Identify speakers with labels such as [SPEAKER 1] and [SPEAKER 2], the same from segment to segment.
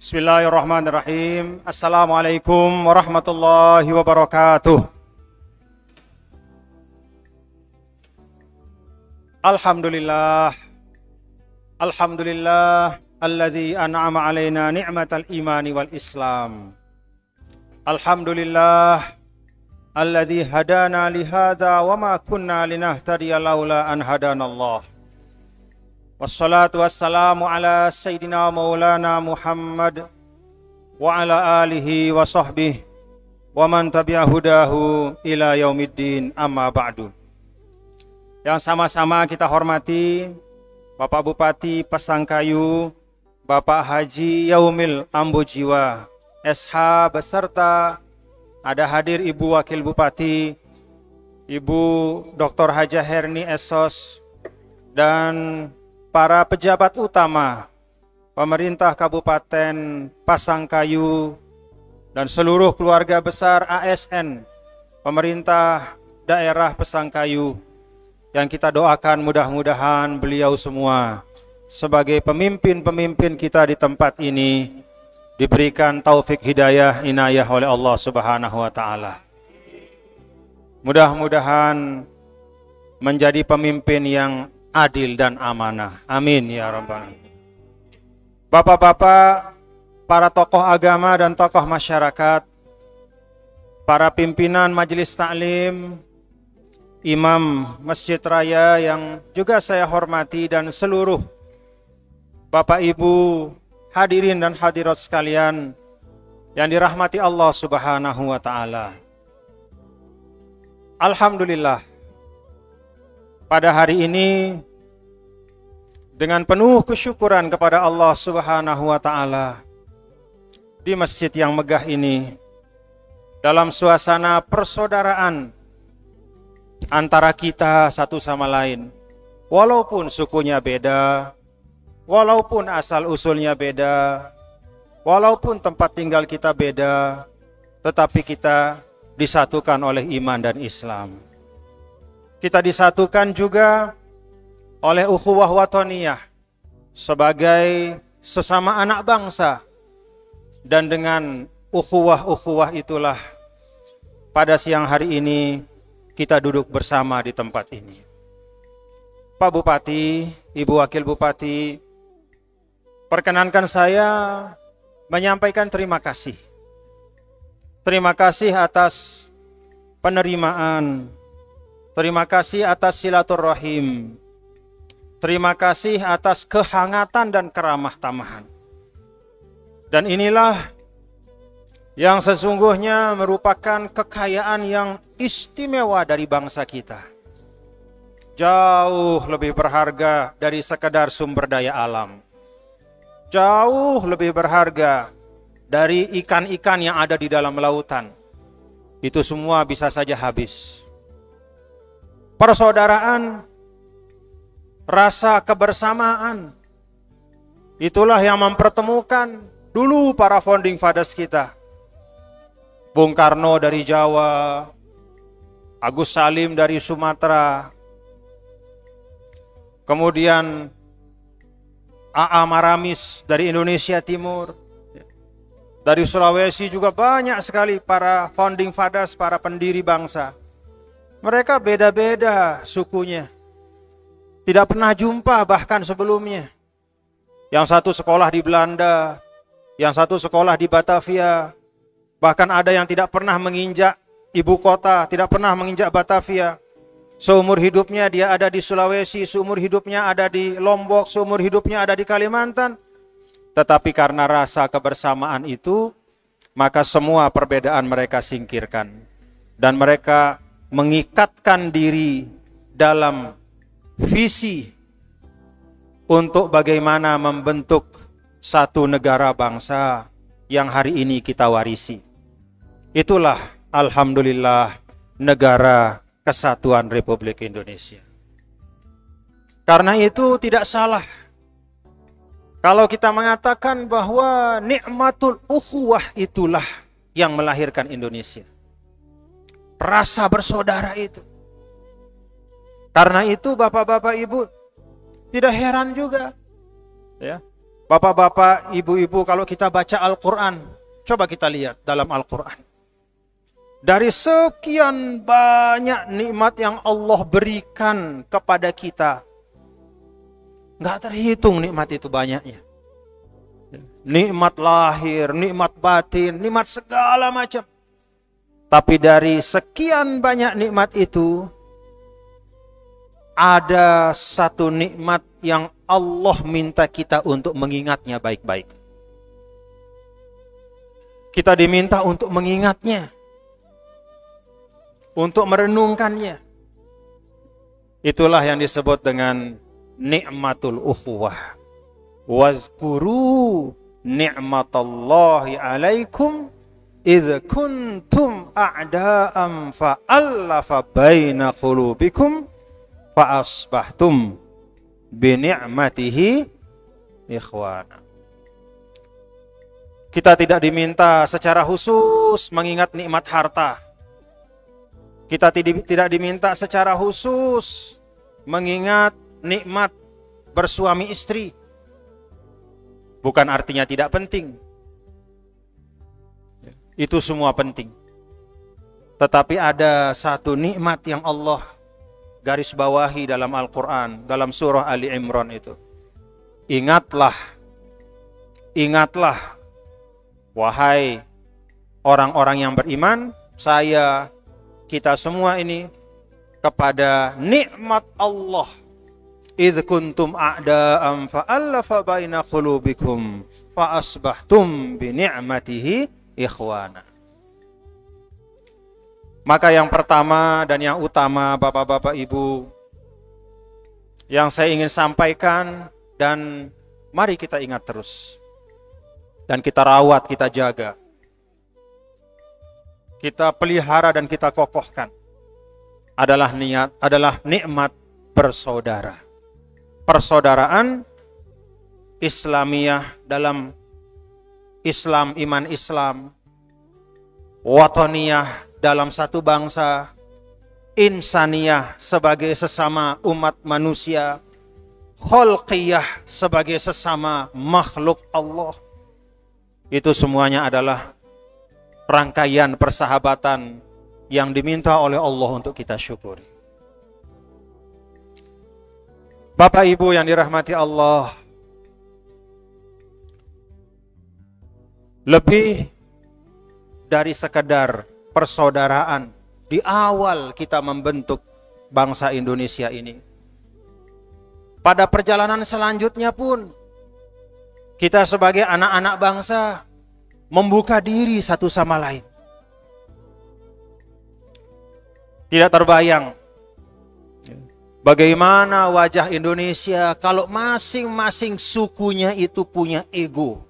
[SPEAKER 1] Bismillahirrahmanirrahim. Assalamualaikum warahmatullahi wabarakatuh. Alhamdulillah. Alhamdulillah alladzi an'ama alaina ni'matal imani wal islam. Alhamdulillah alladzi hadana li hadza wa ma kunna linahtadiya laula an hadanallah. Wassalatu wassalamu ala sayyidina maulana Muhammad wa ala alihi wa sahbihi wa man tabi'a hudahu ila yaumiddin, amma ba'du. Yang sama-sama kita hormati Bapak Bupati Pasangkayu, Bapak Haji Yaumil Ambojiwa SH, beserta ada hadir Ibu Wakil Bupati, Ibu Dr. Hajah Herni Esos, dan para pejabat utama pemerintah Kabupaten Pasangkayu dan seluruh keluarga besar ASN pemerintah daerah Pasangkayu, yang kita doakan mudah-mudahan beliau semua sebagai pemimpin-pemimpin kita di tempat ini diberikan taufik hidayah inayah oleh Allah Subhanahu wa taala. Mudah-mudahan menjadi pemimpin yang adil dan amanah. Amin ya rabbal alamin. Bapak-bapak, para tokoh agama dan tokoh masyarakat, para pimpinan majelis taklim, imam Masjid Raya yang juga saya hormati, dan seluruh Bapak Ibu hadirin dan hadirat sekalian yang dirahmati Allah Subhanahu wa taala. Alhamdulillah, pada hari ini dengan penuh kesyukuran kepada Allah Subhanahu wa taala di masjid yang megah ini, dalam suasana persaudaraan antara kita satu sama lain, walaupun sukunya beda, walaupun asal usulnya beda, walaupun tempat tinggal kita beda, tetapi kita disatukan oleh iman dan Islam. Kita disatukan juga oleh ukhuwah wataniyah sebagai sesama anak bangsa, dan dengan ukhuwah itulah pada siang hari ini kita duduk bersama di tempat ini. Pak Bupati, Ibu Wakil Bupati, perkenankan saya menyampaikan terima kasih. Terima kasih atas penerimaan, terima kasih atas silaturahim, terima kasih atas kehangatan dan keramah tamahan. Dan inilah yang sesungguhnya merupakan kekayaan yang istimewa dari bangsa kita. Jauh lebih berharga dari sekedar sumber daya alam. Jauh lebih berharga dari ikan-ikan yang ada di dalam lautan. Itu semua bisa saja habis. Persaudaraan, rasa kebersamaan, itulah yang mempertemukan dulu para founding fathers kita. Bung Karno dari Jawa, Agus Salim dari Sumatera, kemudian A.A. Maramis dari Indonesia Timur, dari Sulawesi juga banyak sekali para founding fathers, para pendiri bangsa. Mereka beda-beda sukunya, tidak pernah jumpa bahkan sebelumnya. Yang satu sekolah di Belanda, yang satu sekolah di Batavia, bahkan ada yang tidak pernah menginjak ibu kota, tidak pernah menginjak Batavia. Seumur hidupnya dia ada di Sulawesi, seumur hidupnya ada di Lombok, seumur hidupnya ada di Kalimantan. Tetapi karena rasa kebersamaan itu, maka semua perbedaan mereka singkirkan. Dan mereka mengikatkan diri dalam visi untuk bagaimana membentuk satu negara bangsa yang hari ini kita warisi. Itulah alhamdulillah negara Kesatuan Republik Indonesia. Karena itu tidak salah kalau kita mengatakan bahwa nikmatul ukhuwah itulah yang melahirkan Indonesia. Rasa bersaudara itu. Karena itu Bapak-bapak Ibu, tidak heran juga ya, Bapak-bapak, ibu-ibu, kalau kita baca Al-Quran, coba kita lihat dalam Al-Quran. Dari sekian banyak nikmat yang Allah berikan kepada kita, nggak terhitung nikmat itu banyaknya. Nikmat lahir, nikmat batin, nikmat segala macam. Tapi dari sekian banyak nikmat itu, ada satu nikmat yang Allah minta kita untuk mengingatnya baik-baik. Kita diminta untuk mengingatnya, untuk merenungkannya. Itulah yang disebut dengan nikmatul ukhuwah. Wazkuru ni'matallahi alaikum idh kuntum a'da'am fa'allafa baina qulubikum fa'asbahtum bini'matihi ikhwana. Kita tidak diminta secara khusus mengingat nikmat harta. Kita tidak diminta secara khusus mengingat nikmat bersuami istri. Bukan artinya tidak penting. Itu semua penting. Tetapi ada satu nikmat yang Allah garis bawahi dalam Al-Quran, dalam surah Ali Imran itu. Ingatlah, ingatlah, wahai orang-orang yang beriman, saya, kita semua ini, kepada nikmat Allah. Idh kuntum a'da'am fa'allafa baina qulubikum fa'asbahtum bini'matihi ikhwana. Maka yang pertama dan yang utama, bapak-bapak, ibu, yang saya ingin sampaikan, dan mari kita ingat terus, dan kita rawat, kita jaga, kita pelihara dan kita kokohkan, adalah nikmat bersaudara. Persaudaraan Islamiyah dalam Islam, iman Islam, wataniyah dalam satu bangsa, insaniyah sebagai sesama umat manusia, khalqiyah sebagai sesama makhluk Allah. Itu semuanya adalah rangkaian persahabatan yang diminta oleh Allah untuk kita syukuri. Bapak Ibu yang dirahmati Allah, lebih dari sekedar persaudaraan di awal kita membentuk bangsa Indonesia ini, pada perjalanan selanjutnya pun kita sebagai anak-anak bangsa membuka diri satu sama lain. Tidak terbayang bagaimana wajah Indonesia kalau masing-masing sukunya itu punya ego.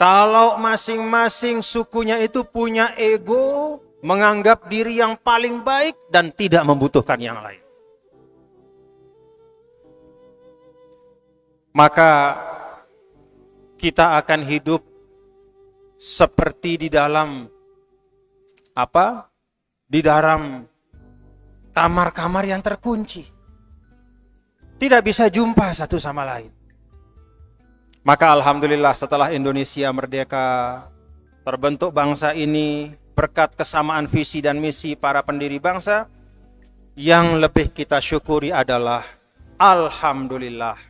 [SPEAKER 1] Kalau masing-masing sukunya itu punya ego, menganggap diri yang paling baik dan tidak membutuhkan yang lain. Maka kita akan hidup seperti di dalam Di dalam kamar-kamar yang terkunci. Tidak bisa jumpa satu sama lain. Maka alhamdulillah setelah Indonesia merdeka, terbentuk bangsa ini berkat kesamaan visi dan misi para pendiri bangsa, yang lebih kita syukuri adalah alhamdulillah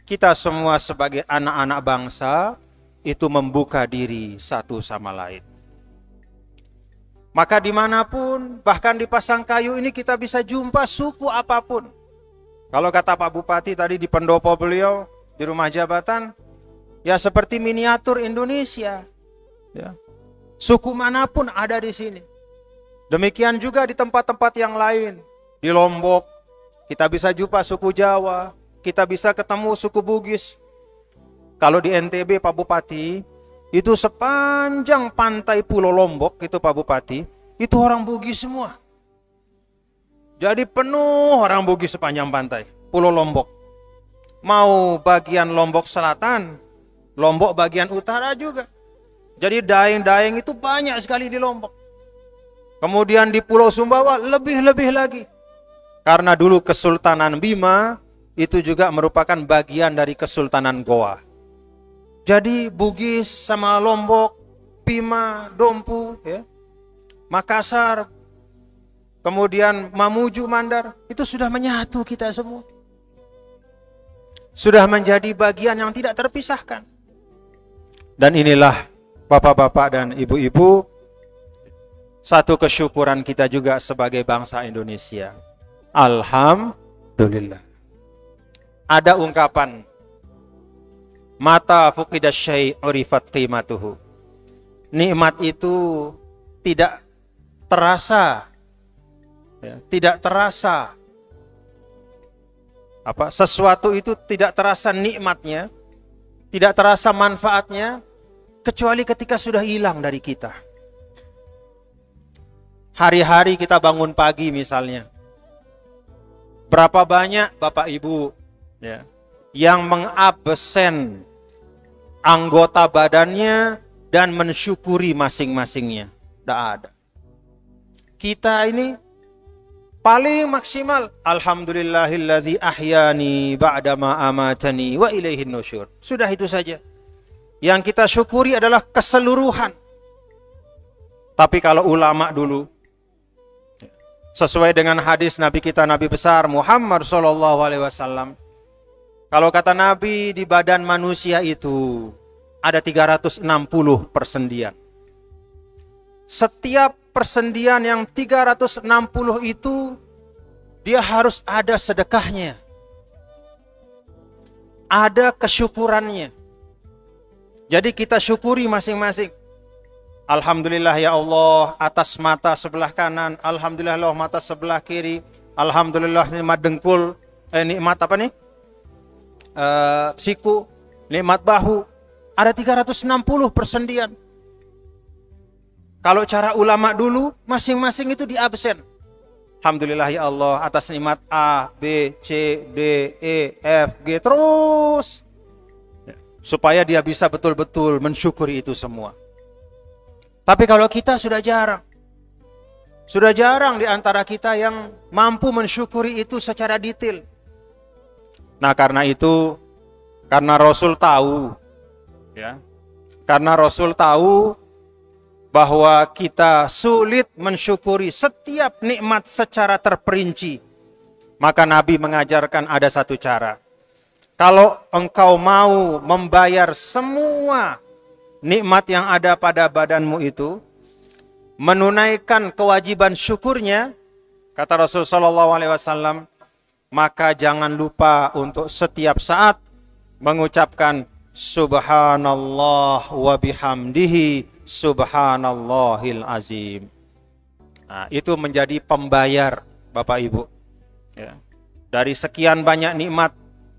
[SPEAKER 1] kita semua sebagai anak-anak bangsa itu membuka diri satu sama lain. Maka dimanapun, bahkan di Pasangkayu ini kita bisa jumpa suku apapun. Kalau kata Pak Bupati tadi di pendopo beliau, di rumah jabatan, ya seperti miniatur Indonesia. Ya. Suku manapun ada di sini. Demikian juga di tempat-tempat yang lain. Di Lombok, kita bisa jumpa suku Jawa, kita bisa ketemu suku Bugis. Kalau di NTB Pak Bupati, itu sepanjang pantai Pulau Lombok, itu Pak Bupati, itu orang Bugis semua. Jadi penuh orang Bugis sepanjang pantai Pulau Lombok. Mau bagian Lombok Selatan, Lombok bagian utara juga. Jadi daeng-daeng itu banyak sekali di Lombok. Kemudian di Pulau Sumbawa lebih-lebih lagi. Karena dulu Kesultanan Bima itu juga merupakan bagian dari Kesultanan Goa. Jadi Bugis sama Lombok, Bima, Dompu, ya, Makassar, kemudian Mamuju, Mandar, itu sudah menyatu kita semua. Sudah menjadi bagian yang tidak terpisahkan. Dan inilah bapak-bapak dan ibu-ibu, satu kesyukuran kita juga sebagai bangsa Indonesia. Alhamdulillah. Ada ungkapan, mata fuqidash syai' urifat qimatuhu. Nikmat itu tidak terasa, ya, tidak terasa. Sesuatu itu tidak terasa nikmatnya, tidak terasa manfaatnya, kecuali ketika sudah hilang dari kita. Hari-hari kita bangun pagi misalnya, berapa banyak Bapak Ibu, ya, yang mengabsen anggota badannya dan mensyukuri masing-masingnya? Tidak ada. Kita ini paling maksimal, alhamdulillahilladzi ahyani ba'dama amatani wa ilaihin nusyur. Sudah itu saja. Yang kita syukuri adalah keseluruhan. Tapi kalau ulama dulu, sesuai dengan hadis Nabi kita, Nabi besar Muhammad SAW, kalau kata Nabi, di badan manusia itu ada 360 persendian. Setiap persendian yang 360 itu, dia harus ada sedekahnya, ada kesyukurannya. Jadi kita syukuri masing-masing. Alhamdulillah ya Allah atas mata sebelah kanan, alhamdulillah Allah mata sebelah kiri, alhamdulillah nikmat dengkul, nikmat apa nih? Siku, nikmat bahu. Ada 360 persendian. Kalau cara ulama dulu, masing-masing itu diabsen. Alhamdulillah ya Allah atas nikmat A, B, C, D, E, F, G, terus. Supaya dia bisa betul-betul mensyukuri itu semua. Tapi kalau kita sudah jarang di antara kita yang mampu mensyukuri itu secara detail. Nah karena itu, karena Rasul tahu, ya, karena Rasul tahu bahwa kita sulit mensyukuri setiap nikmat secara terperinci, maka Nabi mengajarkan ada satu cara. Kalau engkau mau membayar semua nikmat yang ada pada badanmu itu, menunaikan kewajiban syukurnya, kata Rasulullah SAW, maka jangan lupa untuk setiap saat mengucapkan Subhanallah wa bihamdihi Subhanallahil azim. Nah, itu menjadi pembayar Bapak Ibu, ya, dari sekian banyak nikmat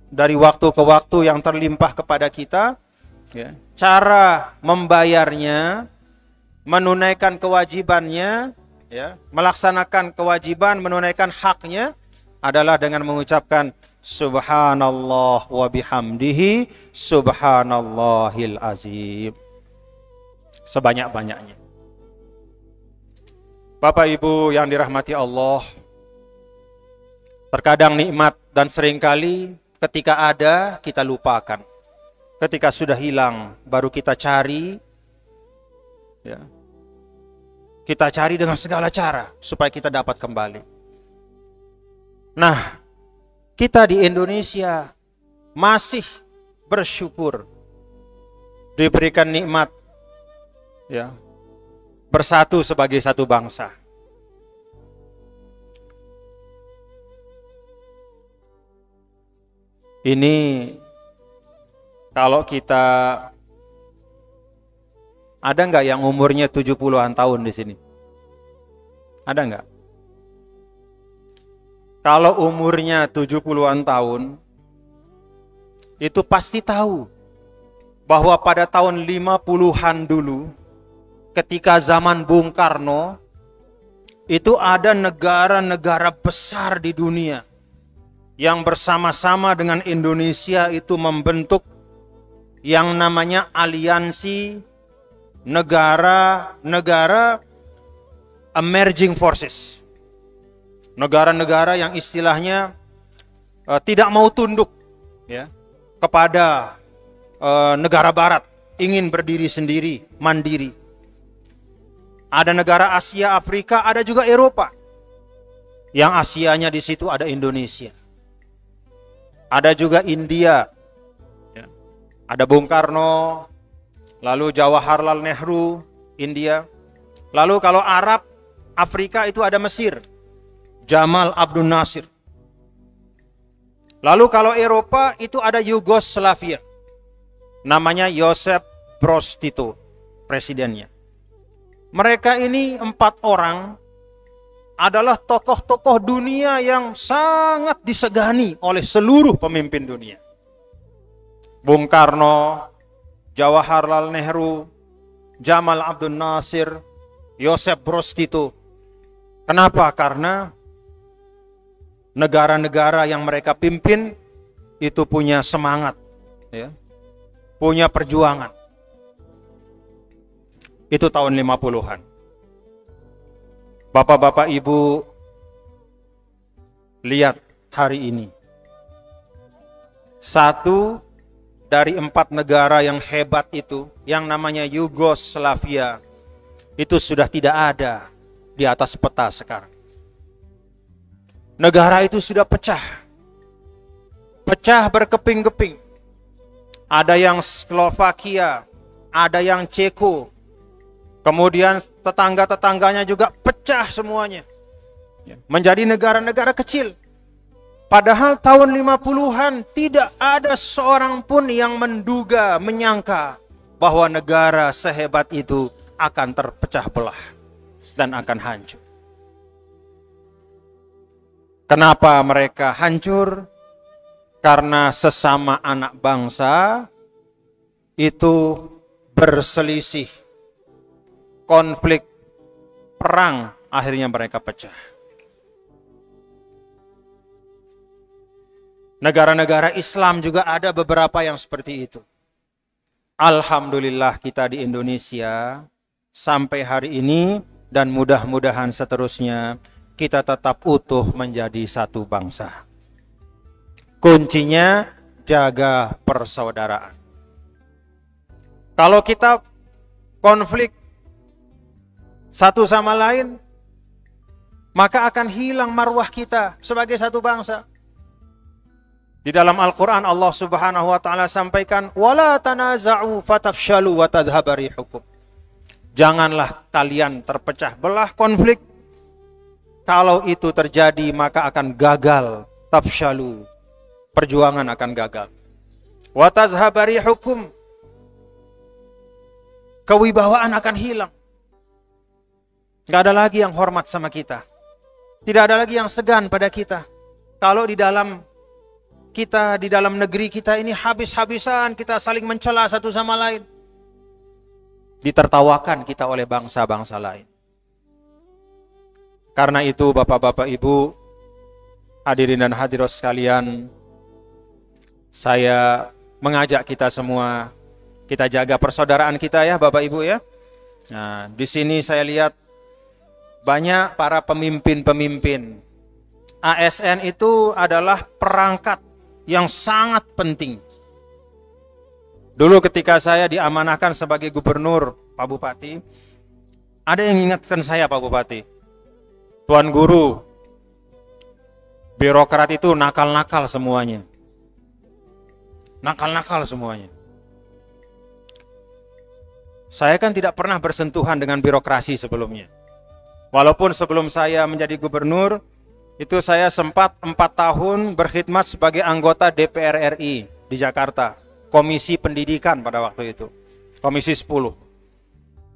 [SPEAKER 1] dari waktu ke waktu yang terlimpah kepada kita, ya. Cara membayarnya, menunaikan kewajibannya, ya, melaksanakan kewajiban, menunaikan haknya adalah dengan mengucapkan Subhanallah wa bihamdihi Subhanallahil azim. Sebanyak-banyaknya. Bapak Ibu yang dirahmati Allah, terkadang nikmat dan seringkali ketika ada kita lupakan. Ketika sudah hilang baru kita cari, ya. Kita cari dengan segala cara supaya kita dapat kembali. Nah, kita di Indonesia masih bersyukur diberikan nikmat, ya, bersatu sebagai satu bangsa. Ini kalau kita, ada nggak yang umurnya 70-an tahun di sini? Ada nggak? Kalau umurnya 70-an tahun, itu pasti tahu bahwa pada tahun 50-an dulu, ketika zaman Bung Karno, itu ada negara-negara besar di dunia yang bersama-sama dengan Indonesia itu membentuk yang namanya aliansi negara-negara emerging forces. Negara-negara yang istilahnya tidak mau tunduk ya kepada negara barat, ingin berdiri sendiri, mandiri. Ada negara Asia, Afrika, ada juga Eropa. Yang Asianya di situ ada Indonesia. Ada juga India. Ya. Ada Bung Karno, lalu Jawaharlal Nehru, India. Lalu kalau Arab, Afrika itu ada Mesir, Jamal Abdul Nasir. Lalu kalau Eropa itu ada Yugoslavia, namanya Josip Broz Tito, presidennya. Mereka ini 4 orang adalah tokoh-tokoh dunia yang sangat disegani oleh seluruh pemimpin dunia. Bung Karno, Jawaharlal Nehru, Jamal Abdul Nasir, Josip Broz Tito. Kenapa? Karena negara-negara yang mereka pimpin itu punya semangat, ya, punya perjuangan. Itu tahun 50-an. Bapak-bapak ibu, lihat hari ini. 1 dari 4 negara yang hebat itu, yang namanya Yugoslavia, itu sudah tidak ada di atas peta sekarang. Negara itu sudah pecah. Pecah berkeping-keping. Ada yang Slovakia, ada yang Ceko. Kemudian tetangga-tetangganya juga pecah semuanya. Menjadi negara-negara kecil. Padahal tahun 50-an tidak ada seorang pun yang menduga, menyangka bahwa negara sehebat itu akan terpecah belah dan akan hancur. Kenapa mereka hancur? Karena sesama anak bangsa itu berselisih, konflik, perang, akhirnya mereka pecah. Negara-negara Islam juga ada beberapa yang seperti itu. Alhamdulillah kita di Indonesia sampai hari ini dan mudah-mudahan seterusnya kita tetap utuh menjadi satu bangsa. Kuncinya jaga persaudaraan. Kalau kita konflik satu sama lain, maka akan hilang marwah kita sebagai satu bangsa. Di dalam Al-Quran Allah Subhanahu wa ta'ala sampaikan, wala tanaza'u fatafshalu wa tadhhaba rihukum. Janganlah kalian terpecah belah, konflik. Kalau itu terjadi maka akan gagal, tafshalu. Perjuangan akan gagal. Wa tadhhaba rihukum. Kewibawaan akan hilang. Gak ada lagi yang hormat sama kita. Tidak ada lagi yang segan pada kita. Kalau di dalam negeri kita ini habis-habisan kita saling mencela satu sama lain. Ditertawakan kita oleh bangsa-bangsa lain. Karena itu Bapak-bapak Ibu, hadirin dan hadirat sekalian, saya mengajak kita semua, kita jaga persaudaraan kita ya Bapak Ibu ya. Nah, di sini saya lihat banyak para pemimpin-pemimpin. ASN itu adalah perangkat yang sangat penting. Dulu ketika saya diamanahkan sebagai gubernur, Pak Bupati, ada yang ingatkan saya Pak Bupati, Tuan Guru, birokrat itu nakal-nakal semuanya. Nakal-nakal semuanya. Saya kan tidak pernah bersentuhan dengan birokrasi sebelumnya. Walaupun sebelum saya menjadi gubernur, itu saya sempat 4 tahun berkhidmat sebagai anggota DPR RI di Jakarta. Komisi Pendidikan pada waktu itu. Komisi 10.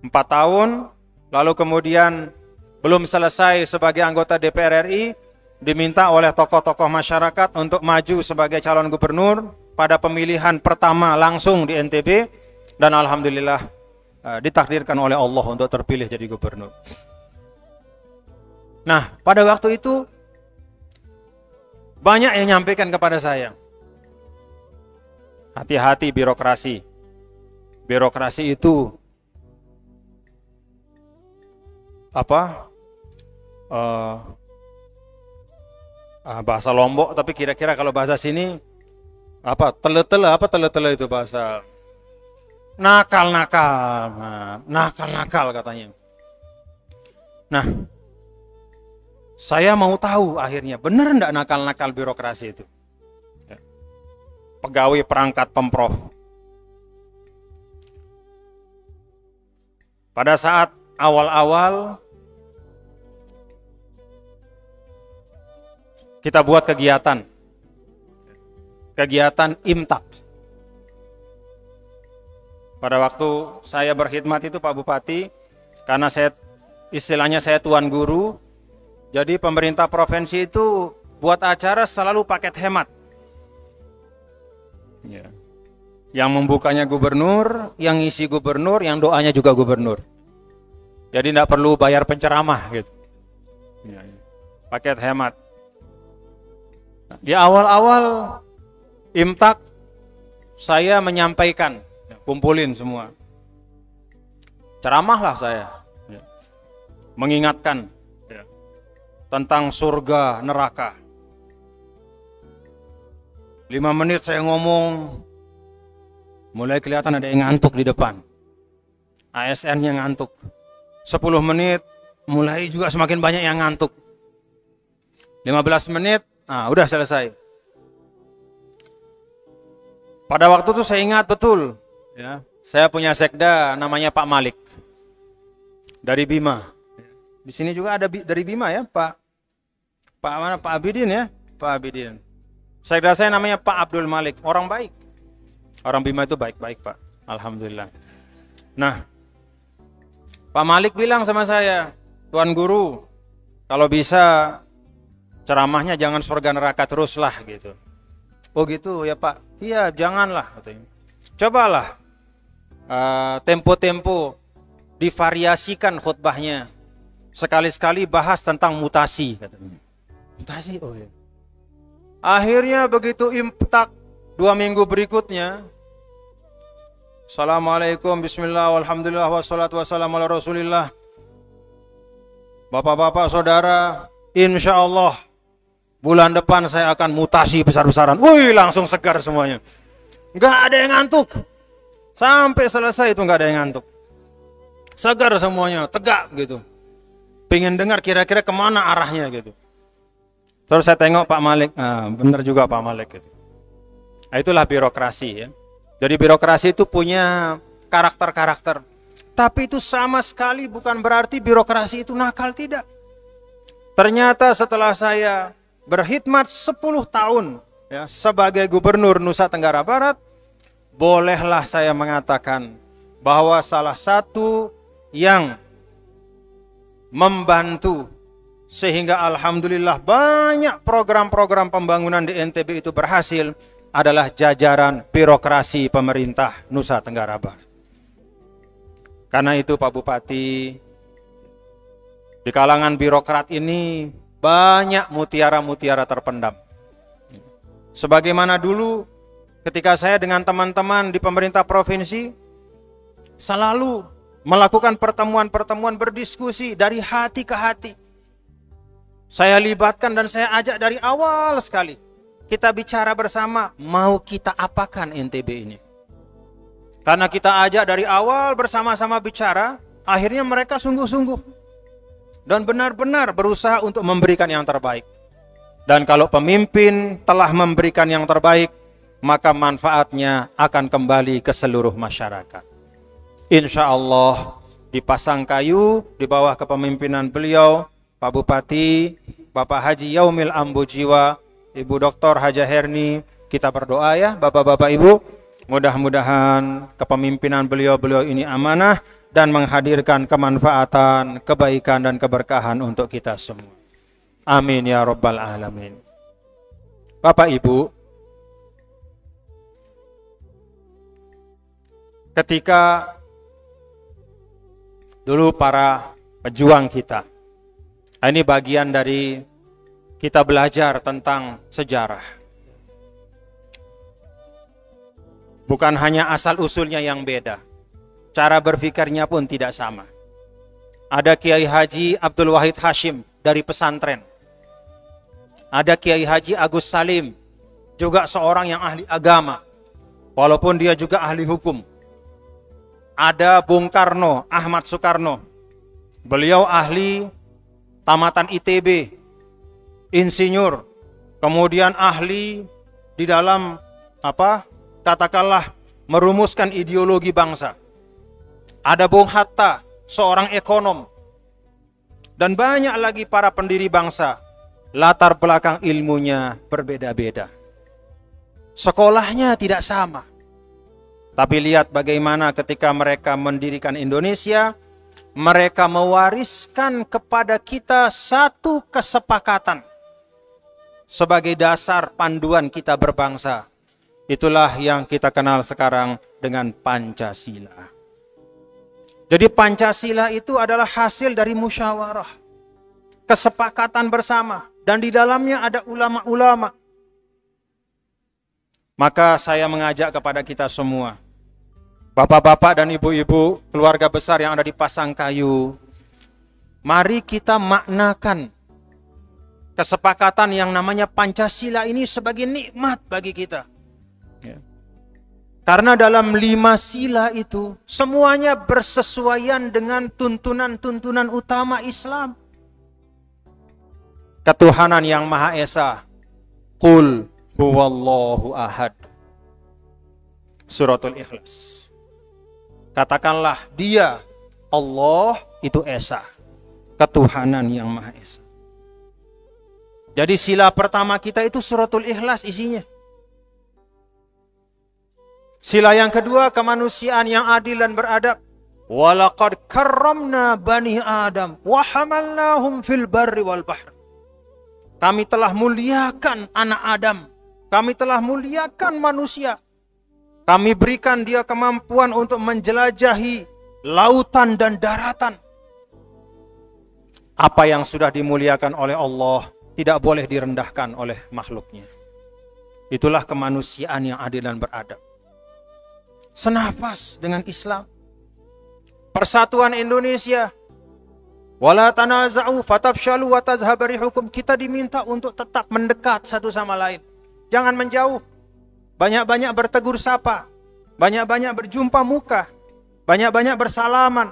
[SPEAKER 1] 4 tahun, lalu kemudian belum selesai sebagai anggota DPR RI, diminta oleh tokoh-tokoh masyarakat untuk maju sebagai calon gubernur pada pemilihan pertama langsung di NTB. Dan Alhamdulillah ditakdirkan oleh Allah untuk terpilih jadi gubernur. Nah, pada waktu itu banyak yang nyampaikan kepada saya, hati-hati birokrasi. Birokrasi itu bahasa Lombok, tapi kira-kira kalau bahasa sini apa tele-tele itu bahasa nakal-nakal. Nakal-nakal katanya. Nah, saya mau tahu akhirnya benar enggak nakal-nakal birokrasi itu? Pegawai perangkat Pemprov. Pada saat awal-awal kita buat kegiatan imtak. Pada waktu saya berkhidmat itu Pak Bupati, karena istilahnya saya tuan guru, jadi pemerintah provinsi itu buat acara selalu paket hemat. Ya. Yang membukanya gubernur, yang ngisi gubernur, yang doanya juga gubernur. Jadi tidak perlu bayar penceramah gitu. Ya. Paket hemat. Di awal-awal imtak saya menyampaikan, kumpulin semua. Ceramahlah saya. Ya. Mengingatkan ya, tentang surga neraka. 5 menit saya ngomong, mulai kelihatan ada yang ngantuk di depan. ASN-nya ngantuk. 10 menit, mulai juga semakin banyak yang ngantuk. 15 menit, udah selesai. Pada waktu itu saya ingat betul, ya, saya punya sekda namanya Pak Malik dari Bima. Di sini juga ada dari Bima ya, Pak Abidin ya, Pak Abidin. Sekda saya namanya Pak Abdul Malik, orang baik. Orang Bima itu baik-baik Pak, alhamdulillah. Nah, Pak Malik bilang sama saya, Tuan Guru, kalau bisa ceramahnya jangan surga neraka terus lah gitu. Oh gitu ya Pak, iya janganlah katanya. Cobalah tempo-tempo divariasikan khutbahnya. Sekali-sekali bahas tentang mutasi katanya. Mutasi, oh ya. Akhirnya begitu imtak 2 minggu berikutnya, Assalamualaikum, bismillah, alhamdulillah, wassalatu wassalamu ala rasulillah. Bapak-bapak, saudara, insya Allah bulan depan saya akan mutasi besar-besaran. Wih, langsung segar semuanya. Nggak ada yang ngantuk. Sampai selesai itu nggak ada yang ngantuk. Segar semuanya, tegak gitu. Pengen dengar kira-kira kemana arahnya gitu. Terus saya tengok Pak Malik, benar juga Pak Malik gitu. Nah, itulah birokrasi ya. Jadi birokrasi itu punya karakter-karakter. Tapi itu sama sekali bukan berarti birokrasi itu nakal, tidak. Ternyata setelah saya berkhidmat 10 tahun ya, sebagai gubernur Nusa Tenggara Barat, bolehlah saya mengatakan bahwa salah satu yang membantu sehingga alhamdulillah banyak program-program pembangunan di NTB itu berhasil adalah jajaran birokrasi pemerintah Nusa Tenggara Barat. Karena itu Pak Bupati, di kalangan birokrat ini banyak mutiara-mutiara terpendam. Sebagaimana dulu ketika saya dengan teman-teman di pemerintah provinsi selalu melakukan pertemuan-pertemuan berdiskusi dari hati ke hati. Saya libatkan dan saya ajak dari awal sekali. Kita bicara bersama, mau kita apakan NTB ini. Karena kita ajak dari awal bersama-sama bicara, akhirnya mereka sungguh-sungguh. Dan benar-benar berusaha untuk memberikan yang terbaik. Dan kalau pemimpin telah memberikan yang terbaik, maka manfaatnya akan kembali ke seluruh masyarakat. Insya Allah di Pasangkayu, di bawah kepemimpinan beliau, Pak Bupati, Bapak Haji Yaumil Ambojiwa, Ibu Dr. Haja Herni, kita berdoa ya Bapak-Bapak Ibu, mudah-mudahan kepemimpinan beliau ini amanah dan menghadirkan kemanfaatan, kebaikan dan keberkahan untuk kita semua. Amin ya Rabbal Alamin. Bapak Ibu, ketika dulu para pejuang kita, ini bagian dari kita belajar tentang sejarah. Bukan hanya asal-usulnya yang beda, cara berpikirnya pun tidak sama. Ada Kiai Haji Abdul Wahid Hashim dari pesantren. Ada Kiai Haji Agus Salim, juga seorang yang ahli agama, walaupun dia juga ahli hukum. Ada Bung Karno, Ahmad Soekarno, beliau ahli tamatan ITB, insinyur, kemudian ahli di dalam katakanlah merumuskan ideologi bangsa. Ada Bung Hatta, seorang ekonom, dan banyak lagi para pendiri bangsa. Latar belakang ilmunya berbeda-beda, sekolahnya tidak sama, tapi lihat bagaimana ketika mereka mendirikan Indonesia, mereka mewariskan kepada kita satu kesepakatan sebagai dasar panduan kita berbangsa. Itulah yang kita kenal sekarang dengan Pancasila. Jadi Pancasila itu adalah hasil dari musyawarah, kesepakatan bersama, dan di dalamnya ada ulama-ulama. Maka saya mengajak kepada kita semua, bapak-bapak dan ibu-ibu, keluarga besar yang ada di Pasangkayu, mari kita maknakan kesepakatan yang namanya Pancasila ini sebagai nikmat bagi kita. Karena dalam 5 sila itu semuanya bersesuaian dengan tuntunan-tuntunan utama Islam. Ketuhanan yang Maha Esa. Qul huwallahu ahad. Suratul Ikhlas. Katakanlah dia, Allah itu Esa. Ketuhanan yang Maha Esa. Jadi sila pertama kita itu Suratul Ikhlas isinya. Sila yang kedua, kemanusiaan yang adil dan beradab. Walaqad karramna bani Adam wa hamalnahum fil barri wal bahr. Kami telah muliakan anak Adam. Kami telah muliakan manusia. Kami berikan dia kemampuan untuk menjelajahi lautan dan daratan. Apa yang sudah dimuliakan oleh Allah tidak boleh direndahkan oleh makhluknya. Itulah kemanusiaan yang adil dan beradab. Senafas dengan Islam. Persatuan Indonesia. Wala tanaza'u fatafshalu wa tazhaba rihukum. Kita diminta untuk tetap mendekat satu sama lain. Jangan menjauh. Banyak-banyak bertegur sapa. Banyak-banyak berjumpa muka. Banyak-banyak bersalaman.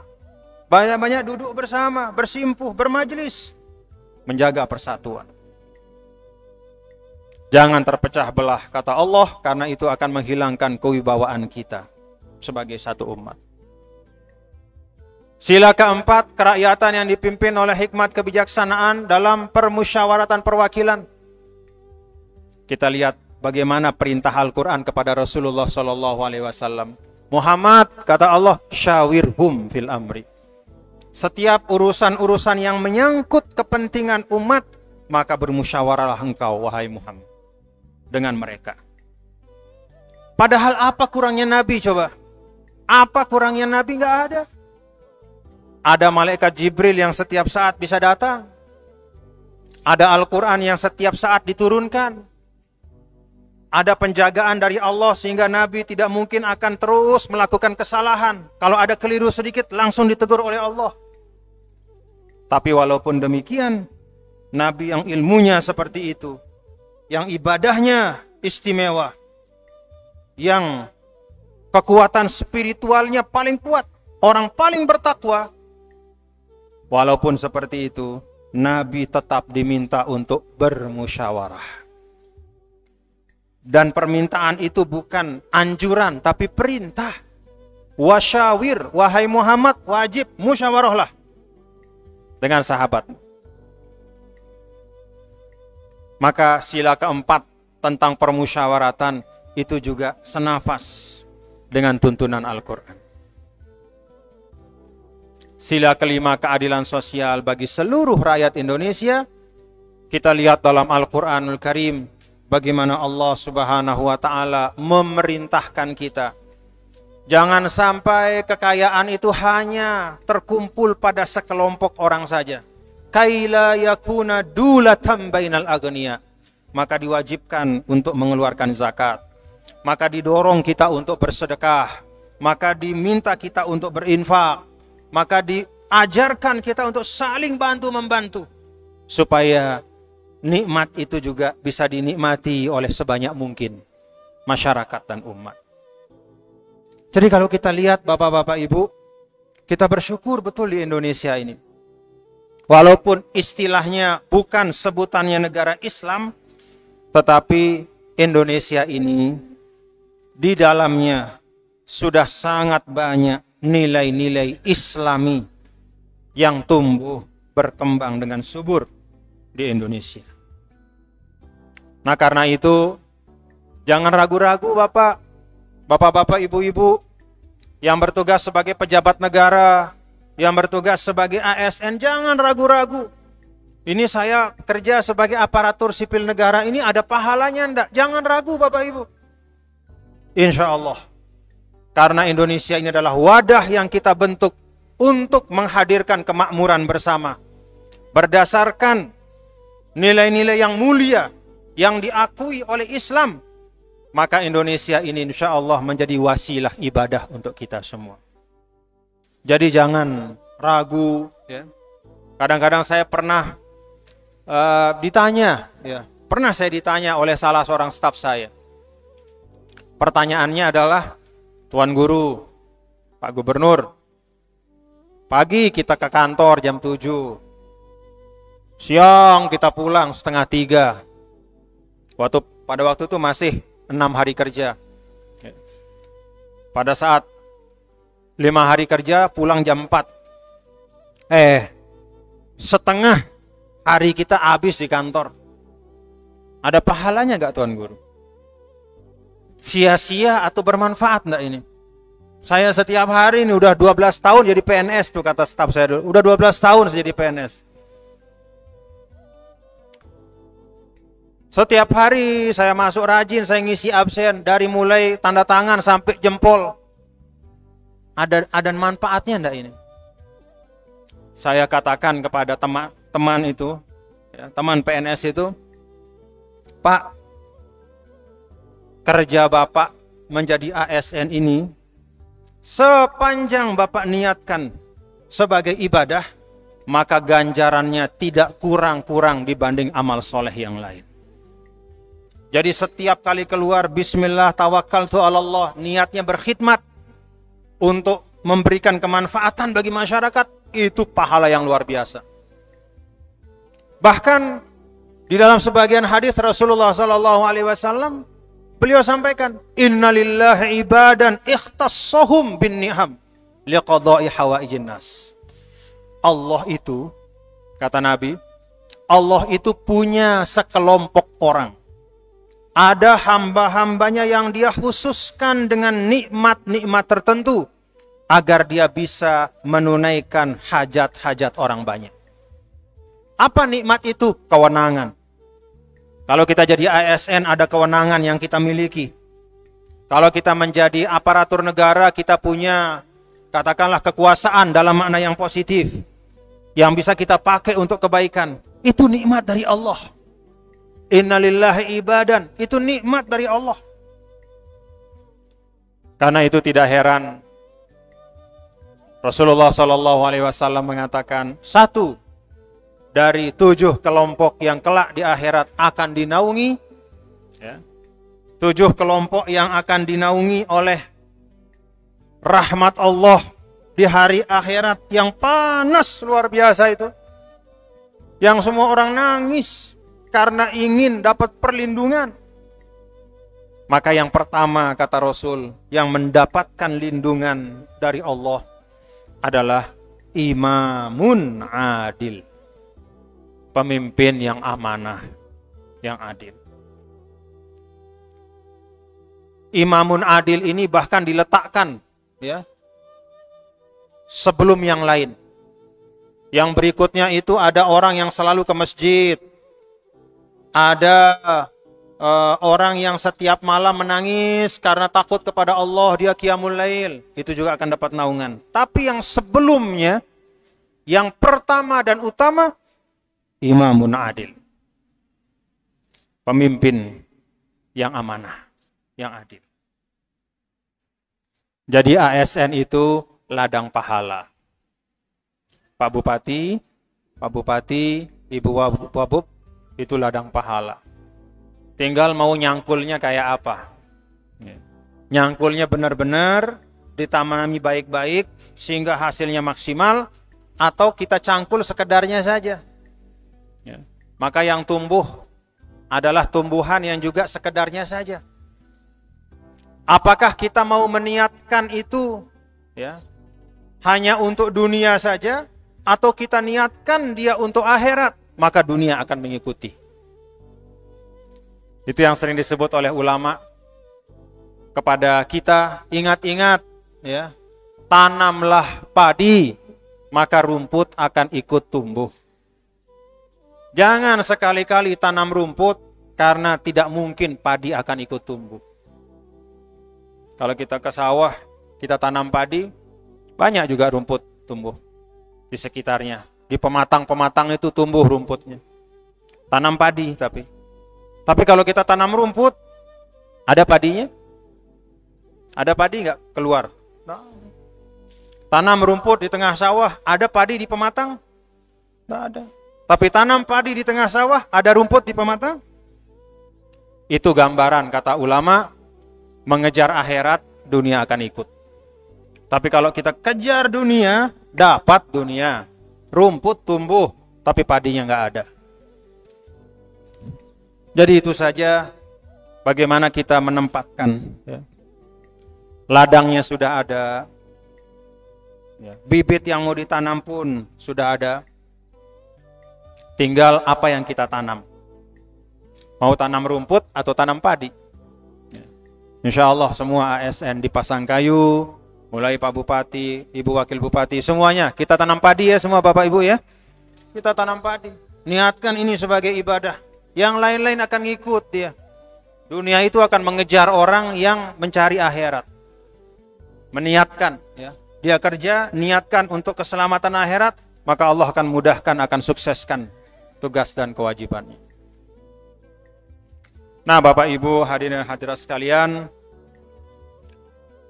[SPEAKER 1] Banyak-banyak duduk bersama, bersimpuh, bermajlis. Menjaga persatuan. Jangan terpecah belah, kata Allah, karena itu akan menghilangkan kewibawaan kita sebagai satu umat. Sila keempat, kerakyatan yang dipimpin oleh hikmat kebijaksanaan dalam permusyawaratan perwakilan. Kita lihat bagaimana perintah Al-Quran kepada Rasulullah SAW. Muhammad, kata Allah, syawirhum fil amri. Setiap urusan-urusan yang menyangkut kepentingan umat, maka bermusyawarahlah engkau, wahai Muhammad, dengan mereka. Padahal apa kurangnya Nabi coba? Apa kurangnya Nabi? Nggak ada. Ada malaikat Jibril yang setiap saat bisa datang. Ada Al-Quran yang setiap saat diturunkan. Ada penjagaan dari Allah sehingga Nabi tidak mungkin akan terus melakukan kesalahan. Kalau ada keliru sedikit langsung ditegur oleh Allah. Tapi walaupun demikian, Nabi yang ilmunya seperti itu, yang ibadahnya istimewa, yang kekuatan spiritualnya paling kuat, orang paling bertakwa, walaupun seperti itu, Nabi tetap diminta untuk bermusyawarah. Dan permintaan itu bukan anjuran, tapi perintah. Wasyawir, wahai Muhammad, wajib musyawarahlah dengan sahabat. Maka sila keempat tentang permusyawaratan itu juga senafas dengan tuntunan Al-Quran. Sila kelima, keadilan sosial bagi seluruh rakyat Indonesia. Kita lihat dalam Al-Quranul Karim bagaimana Allah Subhanahu wa Ta'ala memerintahkan kita. Jangan sampai kekayaan itu hanya terkumpul pada sekelompok orang saja. Kaila yakuna dulatan bainal agniya. Maka diwajibkan untuk mengeluarkan zakat. Maka didorong kita untuk bersedekah. Maka diminta kita untuk berinfak. Maka diajarkan kita untuk saling bantu-membantu. Supaya nikmat itu juga bisa dinikmati oleh sebanyak mungkin masyarakat dan umat. Jadi kalau kita lihat Bapak-bapak Ibu, kita bersyukur betul di Indonesia ini. Walaupun istilahnya bukan sebutannya negara Islam, tetapi Indonesia ini di dalamnya sudah sangat banyak nilai-nilai Islami yang tumbuh berkembang dengan subur di Indonesia. Nah karena itu jangan ragu-ragu Bapak-bapak, Ibu-ibu yang bertugas sebagai pejabat negara, yang bertugas sebagai ASN, jangan ragu-ragu. Ini saya kerja sebagai aparatur sipil negara, ini ada pahalanya enggak? Jangan ragu Bapak Ibu. Insya Allah. Karena Indonesia ini adalah wadah yang kita bentuk untuk menghadirkan kemakmuran bersama. Berdasarkan nilai-nilai yang mulia, yang diakui oleh Islam, maka Indonesia ini insya Allah menjadi wasilah ibadah untuk kita semua. Jadi jangan ragu. Ya. Kadang-kadang saya pernah ditanya oleh salah seorang staf saya. Pertanyaannya adalah, Tuan Guru, Pak Gubernur, pagi kita ke kantor jam 7, siang kita pulang 2:30. Pada waktu itu masih 6 hari kerja. Pada saat 5 hari kerja pulang jam 4. Setengah hari kita habis di kantor. Ada pahalanya gak Tuan Guru? Sia-sia atau bermanfaat enggak ini? Saya setiap hari ini udah 12 tahun jadi PNS tuh, kata staf saya dulu. Udah 12 tahun saya jadi PNS. Setiap hari saya masuk rajin, saya ngisi absen dari mulai tanda tangan sampai jempol. Ada manfaatnya enggak ini? Saya katakan kepada teman itu, ya, teman PNS itu, Pak, kerja Bapak menjadi ASN ini, sepanjang Bapak niatkan sebagai ibadah, maka ganjarannya tidak kurang-kurang dibanding amal soleh yang lain. Jadi setiap kali keluar, bismillah tawakkaltu 'ala Allah, niatnya berkhidmat untuk memberikan kemanfaatan bagi masyarakat, itu pahala yang luar biasa. Bahkan di dalam sebagian hadis Rasulullah SAW, beliau sampaikan, innalillahi ibadan ikhtassahum bin ni'am liqada'i hawaijin nas. Allah itu, kata Nabi, Allah itu punya sekelompok orang. Ada hamba-hambanya yang dia khususkan dengan nikmat-nikmat tertentu agar dia bisa menunaikan hajat-hajat orang banyak. Apa nikmat itu? Kewenangan. Kalau kita jadi ASN ada kewenangan yang kita miliki. Kalau kita menjadi aparatur negara, kita punya katakanlah kekuasaan dalam makna yang positif yang bisa kita pakai untuk kebaikan. Itu nikmat dari Allah. Innalillahi ibadan, itu nikmat dari Allah. Karena itu tidak heran Rasulullah SAW mengatakan, 1 dari 7 kelompok yang kelak di akhirat akan dinaungi, ya, 7 kelompok yang akan dinaungi oleh rahmat Allah di hari akhirat yang panas luar biasa itu, yang semua orang nangis karena ingin dapat perlindungan. Maka yang pertama, kata Rasul, yang mendapatkan lindungan dari Allah adalah imamun adil, pemimpin yang amanah, yang adil. Imamun adil ini bahkan diletakkan, ya, sebelum yang lain. Yang berikutnya itu ada orang yang selalu ke masjid. Ada orang yang setiap malam menangis karena takut kepada Allah, dia qiyamul lail, itu juga akan dapat naungan. Tapi yang sebelumnya, yang pertama dan utama, imamun adil, pemimpin yang amanah, yang adil. Jadi ASN itu ladang pahala. Pak Bupati, Ibu Wabub, itu ladang pahala. Tinggal mau nyangkulnya kayak apa. Nyangkulnya benar-benar ditanami baik-baik sehingga hasilnya maksimal, atau kita cangkul sekedarnya saja. Maka yang tumbuh adalah tumbuhan yang juga sekedarnya saja. Apakah kita mau meniatkan itu hanya untuk dunia saja, atau kita niatkan dia untuk akhirat, maka dunia akan mengikuti. Itu yang sering disebut oleh ulama kepada kita, ingat-ingat tanamlah padi, maka rumput akan ikut tumbuh. Jangan sekali-kali tanam rumput, karena tidak mungkin padi akan ikut tumbuh. Kalau kita ke sawah, kita tanam padi, banyak juga rumput tumbuh di sekitarnya. Di pematang-pematang itu tumbuh rumputnya. Tanam padi tapi kalau kita tanam rumput, ada padinya? Ada padi nggak keluar? Tanam rumput di tengah sawah, ada padi di pematang? Nggak ada. Tapi tanam padi di tengah sawah, ada rumput di pematang? Itu gambaran, kata ulama, mengejar akhirat, dunia akan ikut. Tapi kalau kita kejar dunia, dapat dunia. Rumput tumbuh, tapi padinya nggak ada. Jadi itu saja bagaimana kita menempatkan. Ladangnya sudah ada, bibit yang mau ditanam pun sudah ada. Tinggal apa yang kita tanam. Mau tanam rumput atau tanam padi. Insya Allah semua ASN di Pasangkayu, mulai Pak Bupati, Ibu Wakil Bupati, semuanya kita tanam padi ya semua Bapak Ibu ya. Kita tanam padi. Niatkan ini sebagai ibadah. Yang lain-lain akan ngikut dia. Dunia itu akan mengejar orang yang mencari akhirat. Meniatkan dia kerja, niatkan untuk keselamatan akhirat, maka Allah akan mudahkan, akan sukseskan tugas dan kewajibannya. Nah, Bapak Ibu hadirin dan hadirat sekalian,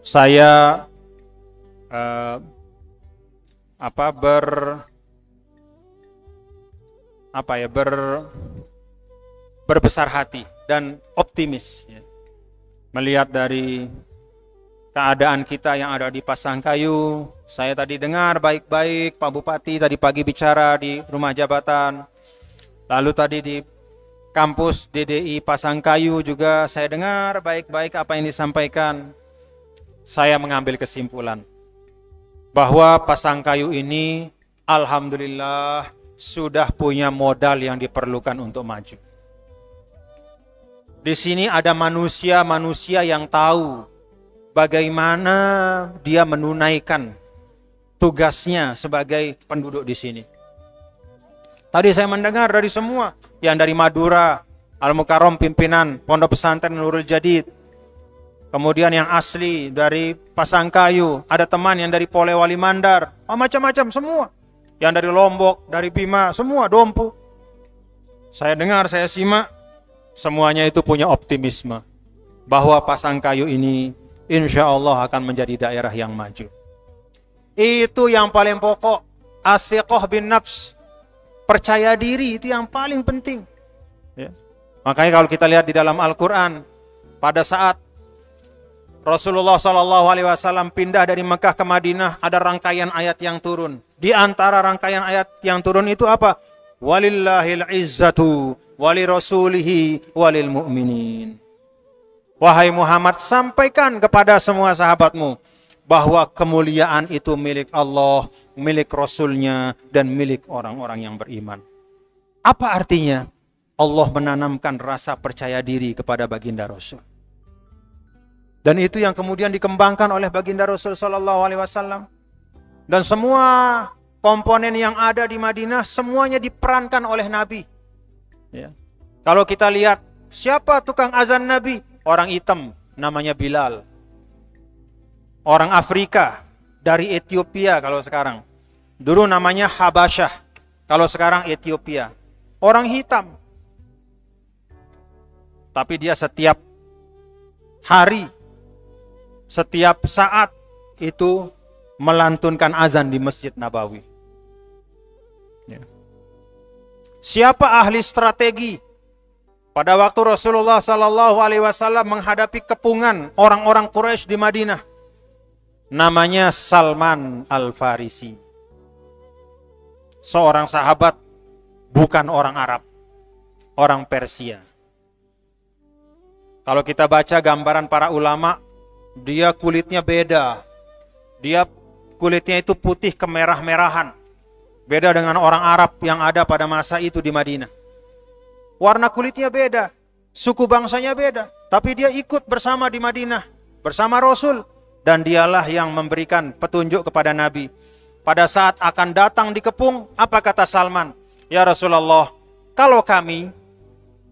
[SPEAKER 1] saya berbesar hati dan optimis melihat dari keadaan kita yang ada di Pasangkayu. Saya tadi dengar baik-baik Pak Bupati tadi pagi bicara di rumah jabatan, lalu tadi di kampus DDI Pasangkayu juga saya dengar baik-baik apa yang disampaikan. Saya mengambil kesimpulan bahwa Pasangkayu ini alhamdulillah sudah punya modal yang diperlukan untuk maju. Di sini ada manusia-manusia yang tahu bagaimana dia menunaikan tugasnya sebagai penduduk di sini. Tadi saya mendengar dari semua, yang dari Madura, Al-Mukarram pimpinan Pondok Pesantren Nurul Jadid. Kemudian yang asli dari Pasangkayu, ada teman yang dari Polewali Mandar, macam-macam semua. Yang dari Lombok, dari Bima, semua Dompu. Saya dengar, saya simak, semuanya itu punya optimisme bahwa Pasangkayu ini insya Allah akan menjadi daerah yang maju. Itu yang paling pokok. As-siqah bin nafs, percaya diri itu yang paling penting. Makanya kalau kita lihat di dalam Al-Quran, pada saat Rasulullah SAW pindah dari Mekah ke Madinah, ada rangkaian ayat yang turun. Di antara rangkaian ayat yang turun itu apa? Walillahil izzatu wali rasulihi walil mu'minin. Wahai Muhammad, sampaikan kepada semua sahabatmu bahwa kemuliaan itu milik Allah, milik Rasulnya, dan milik orang-orang yang beriman. Apa artinya? Allah menanamkan rasa percaya diri kepada baginda Rasul. Dan itu yang kemudian dikembangkan oleh baginda Rasul SAW. Dan semua komponen yang ada di Madinah semuanya diperankan oleh Nabi. Kalau kita lihat siapa tukang azan Nabi? Orang hitam namanya Bilal. Orang Afrika dari Ethiopia kalau sekarang. Dulu namanya Habasyah, kalau sekarang Ethiopia. Orang hitam. Tapi dia setiap hari, setiap saat itu melantunkan azan di Masjid Nabawi. Siapa ahli strategi pada waktu Rasulullah Sallallahu Alaihi Wasallam menghadapi kepungan orang-orang Quraisy di Madinah? Namanya Salman Al-Farisi. Seorang sahabat, bukan orang Arab, orang Persia. Kalau kita baca gambaran para ulama, dia kulitnya beda. Dia kulitnya itu putih kemerah-merahan. Beda dengan orang Arab yang ada pada masa itu di Madinah. Warna kulitnya beda, suku bangsanya beda, tapi dia ikut bersama di Madinah, bersama Rasul. Dan dialah yang memberikan petunjuk kepada Nabi. Pada saat akan datang dikepung, apa kata Salman? Ya Rasulullah, kalau kami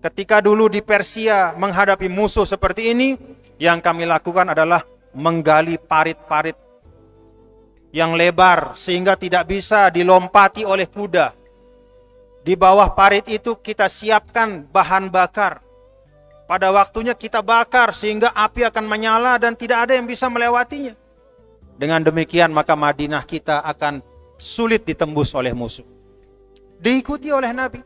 [SPEAKER 1] ketika dulu di Persia menghadapi musuh seperti ini, yang kami lakukan adalah menggali parit-parit yang lebar sehingga tidak bisa dilompati oleh kuda. Di bawah parit itu kita siapkan bahan bakar. Pada waktunya kita bakar sehingga api akan menyala dan tidak ada yang bisa melewatinya. Dengan demikian maka Madinah kita akan sulit ditembus oleh musuh. Diikuti oleh Nabi.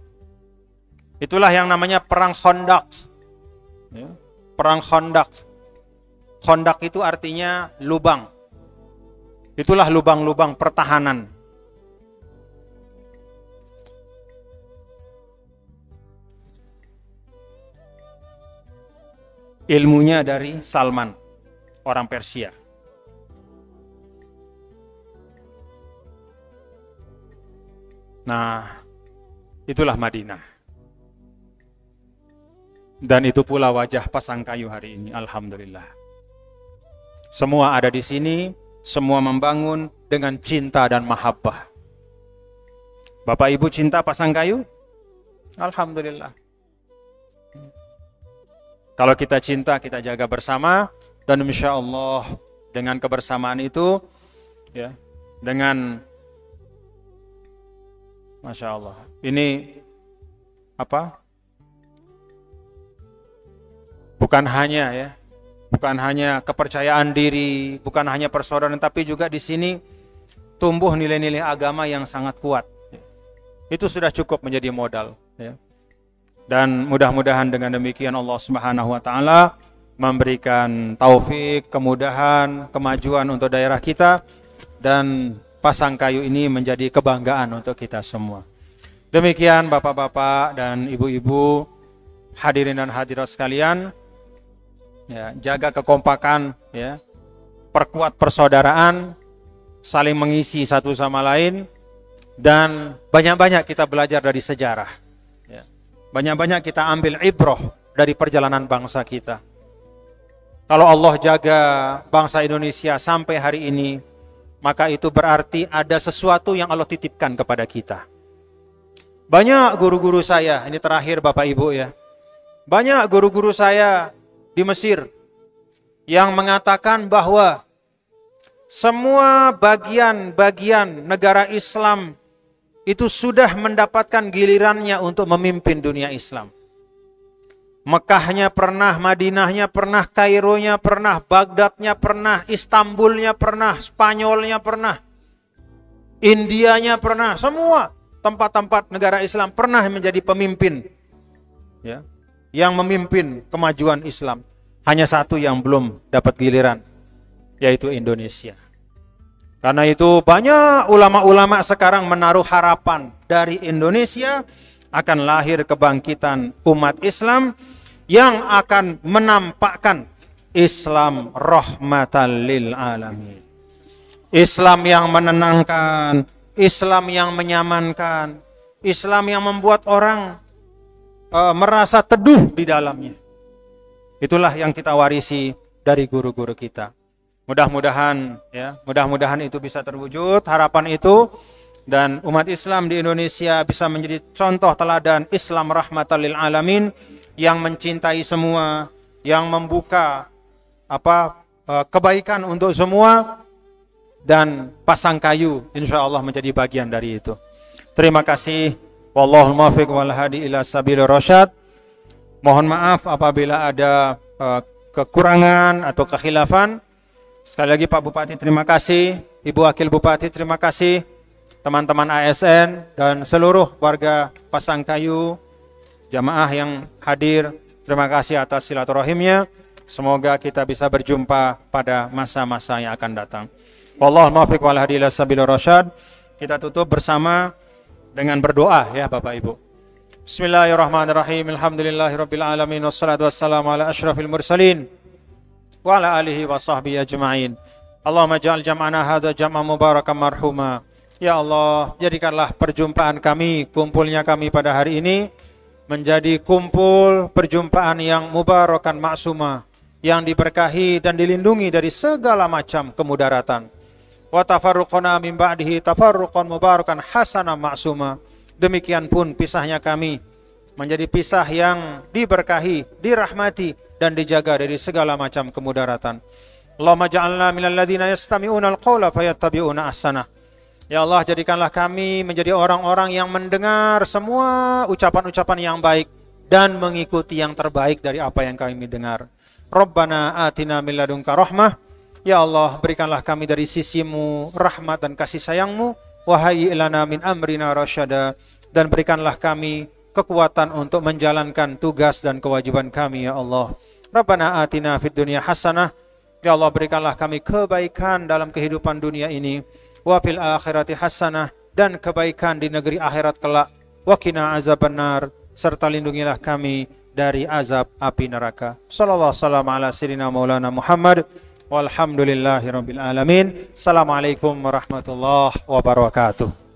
[SPEAKER 1] Itulah yang namanya perang Khandaq. Ya, perang Khandaq. Khandaq itu artinya lubang. Itulah lubang-lubang pertahanan. Ilmunya dari Salman, orang Persia. Nah, itulah Madinah. Dan itu pula wajah Pasangkayu hari ini, alhamdulillah. Semua ada di sini, semua membangun dengan cinta dan mahabbah. Bapak Ibu cinta Pasangkayu? Alhamdulillah. Kalau kita cinta, kita jaga bersama, dan insya Allah dengan kebersamaan itu, ya, dengan Masya Allah, ini apa? Bukan hanya kepercayaan diri, bukan hanya persaudaraan, tapi juga di sini tumbuh nilai-nilai agama yang sangat kuat. Itu sudah cukup menjadi modal. Ya. Dan mudah-mudahan dengan demikian Allah Subhanahu Wa Taala memberikan taufik, kemudahan, kemajuan untuk daerah kita, dan Pasangkayu ini menjadi kebanggaan untuk kita semua. Demikian bapak-bapak dan ibu-ibu, hadirin dan hadirat sekalian. Ya, jaga kekompakan, ya, perkuat persaudaraan, saling mengisi satu sama lain, dan banyak-banyak kita belajar dari sejarah. Ya. Banyak-banyak kita ambil ibroh dari perjalanan bangsa kita. Kalau Allah jaga bangsa Indonesia sampai hari ini, maka itu berarti ada sesuatu yang Allah titipkan kepada kita. Banyak guru-guru saya, ini terakhir Bapak Ibu ya, banyak guru-guru saya di Mesir yang mengatakan bahwa semua bagian-bagian negara Islam itu sudah mendapatkan gilirannya untuk memimpin dunia Islam. Mekahnya pernah, Madinahnya pernah, Kaironya pernah, Baghdadnya pernah, Istanbulnya pernah, Spanyolnya pernah, Indianya pernah, semua tempat-tempat negara Islam pernah menjadi pemimpin, ya, yang memimpin kemajuan Islam. Hanya satu yang belum dapat giliran, yaitu Indonesia. Karena itu banyak ulama-ulama sekarang menaruh harapan dari Indonesia akan lahir kebangkitan umat Islam yang akan menampakkan Islam rahmatan lil alamin. Islam yang menenangkan, Islam yang menyamankan, Islam yang membuat orang merasa teduh di dalamnya. Itulah yang kita warisi dari guru-guru kita. Mudah-mudahan ya, mudah-mudahan itu bisa terwujud, harapan itu, dan umat Islam di Indonesia bisa menjadi contoh teladan Islam rahmatan lil alamin yang mencintai semua, yang membuka kebaikan untuk semua, dan Pasangkayu insyaallah menjadi bagian dari itu. Terima kasih. Wallahul muwaffiq wal hadi ila sabilir rasyad. Mohon maaf apabila ada kekurangan atau kekhilafan. Sekali lagi Pak Bupati terima kasih, Ibu Wakil Bupati terima kasih. teman-teman ASN dan seluruh warga Pasangkayu, jamaah yang hadir, terima kasih atas silaturahimnya. Semoga kita bisa berjumpa pada masa-masa yang akan datang. Wallahul muwaffiq wal hadi ila sabilir rasyad. Kita tutup bersama dengan berdoa ya Bapak Ibu. Bismillahirrahmanirrahim. Alhamdulillahirabbil alamin wassalatu wassalamu ala asyrafil mursalin wa ala alihi wa sahbihi ajma'in. Allahumma ja'al jam'ana hadza jam'an mubarakan marhuma. Ya Allah, jadikanlah perjumpaan kami, kumpulnya kami pada hari ini menjadi kumpul perjumpaan yang mubarakan maksumah, yang diberkahi dan dilindungi dari segala macam kemudaratan. Wa tafarruqana min ba'dihi tafarruqan mubarakan hasanah maksumah. Demikian pun pisahnya kami menjadi pisah yang diberkahi, dirahmati dan dijaga dari segala macam kemudaratan. Allahumma ja'alna minal ladzina yastami'una al-qawla fayattabi'una ahsanah. Ya Allah, jadikanlah kami menjadi orang-orang yang mendengar semua ucapan-ucapan yang baik dan mengikuti yang terbaik dari apa yang kami dengar. Rabbana atina min ladunka rahmah. Ya Allah, berikanlah kami dari sisimu rahmat dan kasih sayangmu. Wahai ilana min amrina rasyada. Dan berikanlah kami kekuatan untuk menjalankan tugas dan kewajiban kami ya Allah. Rabbana atina fid dunya hasanah. Ya Allah, berikanlah kami kebaikan dalam kehidupan dunia ini. Wa fil akhirati hasanah, dan kebaikan di negeri akhirat kelak. Wa qina azabannar, serta lindungilah kami dari azab api neraka. Sallallahu alaihi wasallam ala sayyidina maulana Muhammad walhamdulillahirabbil alamin. Assalamualaikum warahmatullahi wabarakatuh.